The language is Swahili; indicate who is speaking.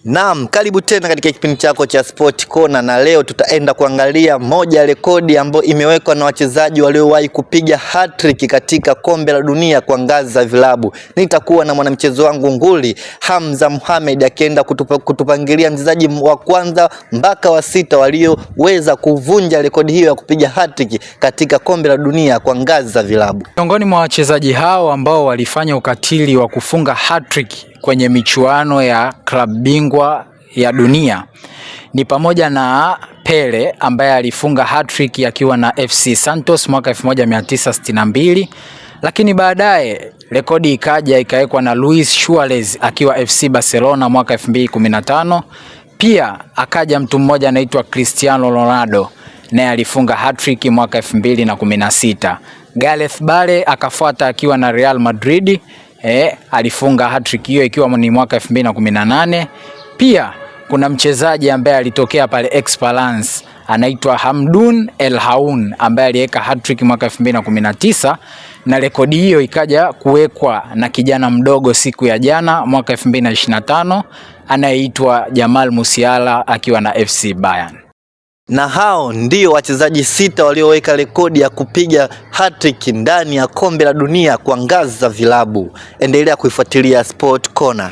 Speaker 1: Naam, karibu tena katika kipindi chako cha Sport Corner, na leo tutaenda kuangalia moja ya rekodi ambayo imewekwa na wachezaji waliowahi kupiga hat-trick katika kombe la dunia kwa ngazi za vilabu. Nitakuwa na mwanamchezo wangu nguli Hamza Mohamed akienda kutupangilia mchezaji wa kwanza mpaka wa sita walioweza kuvunja rekodi hiyo ya kupiga hat-trick katika kombe la dunia kwa ngazi za vilabu.
Speaker 2: Miongoni mwa wachezaji hao ambao walifanya ukatili wa kufunga hat-trick kwenye michuano ya klabu bingwa ya dunia ni pamoja na Pele ambaye alifunga hat-trick akiwa na FC Santos mwaka 1962, lakini baadaye rekodi ikawekwa na Luis Suarez akiwa FC Barcelona mwaka 2015. Pia akaja mtu mmoja anaitwa Cristiano Ronaldo, naye alifunga hat-trick mwaka 2016. Gareth Bale akafuata akiwa na Real Madrid, alifunga hat-trick hiyo ikiwa ni mwaka 2018. Pia kuna mchezaji ambaye alitokea pale Esperance anaitwa Hamdoun El Haoun ambaye aliweka hat-trick mwaka 2019, na rekodi hiyo ikaja kuwekwa na kijana mdogo siku ya jana mwaka 2025 anayeitwa Jamal Musiala akiwa na FC Bayern.
Speaker 1: Na hao ndio wachezaji sita walioweka rekodi ya kupiga hat-trick ndani ya kombe la dunia kwa ngazi za vilabu. Endelea kuifuatilia Sport Corner.